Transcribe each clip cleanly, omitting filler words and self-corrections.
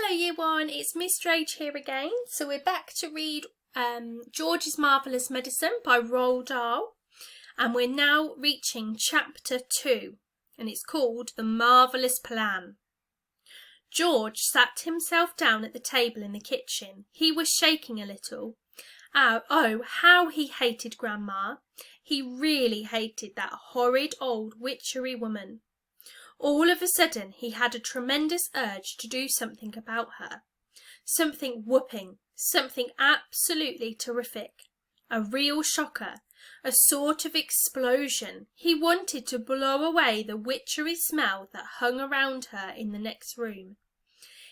Hello Year 1, it's Miss Drage here again. So we're back to read George's Marvellous Medicine by Roald Dahl. And we're now reaching chapter 2 and it's called The Marvellous Plan. George sat himself down at the table in the kitchen. He was shaking a little. Oh, how he hated Grandma. He really hated that horrid old witchery woman. All of a sudden he had a tremendous urge to do something about her. Something whooping, something absolutely terrific. A real shocker, a sort of explosion. He wanted to blow away the witchery smell that hung around her in the next room.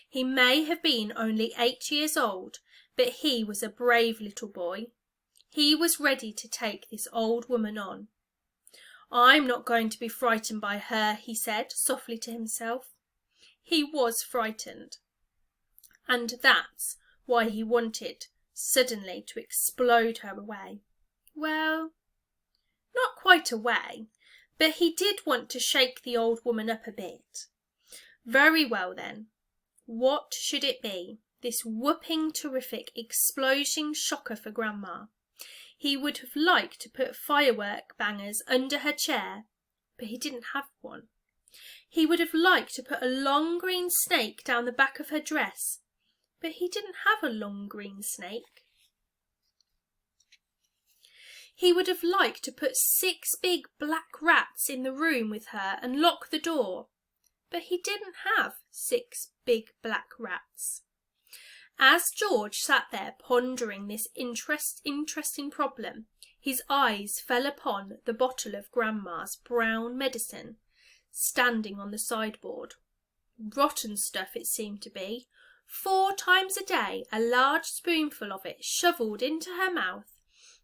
He may have been only 8 years old, but he was a brave little boy. He was ready to take this old woman on. I'm not going to be frightened by her, he said softly to himself. He was frightened. And that's why he wanted suddenly to explode her away. Well, not quite away, but he did want to shake the old woman up a bit. Very well then. What should it be? This whooping, terrific, explosion shocker for Grandma. He would have liked to put firework bangers under her chair, but he didn't have one. He would have liked to put a long green snake down the back of her dress, but he didn't have a long green snake. He would have liked to put 6 big black rats in the room with her and lock the door, but he didn't have 6 big black rats. As George sat there pondering this interesting problem, his eyes fell upon the bottle of Grandma's brown medicine standing on the sideboard. Rotten stuff it seemed to be. 4 times a day a large spoonful of it shovelled into her mouth,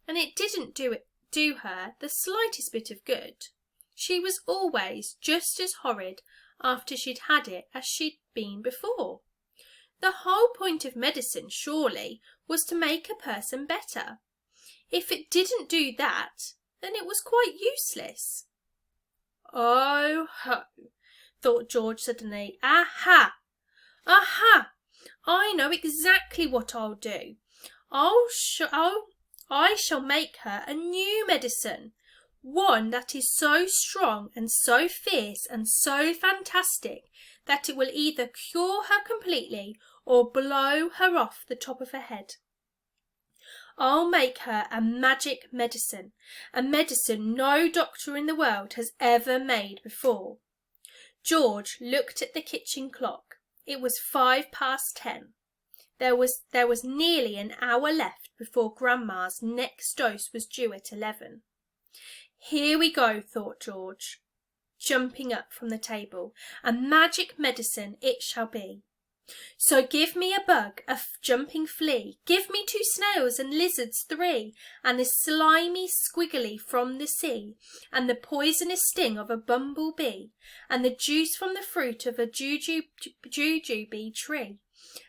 and it didn't do her the slightest bit of good. She was always just as horrid after she'd had it as she'd been before. The whole point of medicine, surely, was to make a person better. If it didn't do that, then it was quite useless. Oh ho, thought George suddenly. Aha! I know exactly what I'll do. I shall make her a new medicine, one that is so strong and so fierce and so fantastic that it will either cure her completely or blow her off the top of her head. I'll make her a magic medicine, a medicine no doctor in the world has ever made before. George looked at the kitchen clock. It was 10:05. There was nearly an hour left before Grandma's next dose was due at 11. Here we go, thought George, jumping up from the table. A magic medicine it shall be. So give me a bug, a jumping flea, give me 2 snails and lizards 3, and a slimy squiggly from the sea, and the poisonous sting of a bumblebee, and the juice from the fruit of a jujube tree,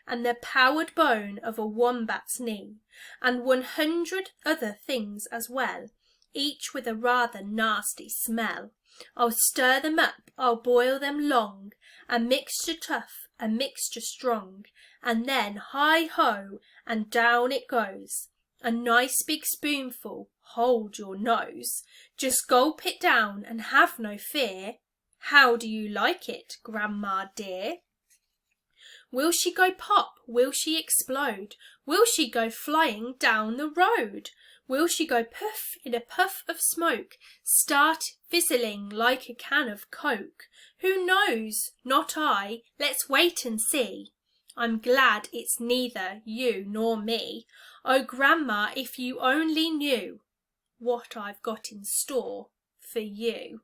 and the powdered bone of a wombat's knee, and 100 other things as well, each with a rather nasty smell. I'll stir them up, I'll boil them long, a mixture tough, a mixture strong, and then hi-ho, and down it goes. A nice big spoonful, hold your nose, just gulp it down and have no fear. How do you like it, Grandma dear? Will she go pop? Will she explode? Will she go flying down the road? Will she go puff in a puff of smoke, start fizzling like a can of Coke? Who knows? Not I. Let's wait and see. I'm glad it's neither you nor me. Oh, Grandma, if you only knew what I've got in store for you.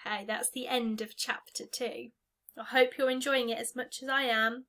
Okay, that's the end of chapter 2. I hope you're enjoying it as much as I am.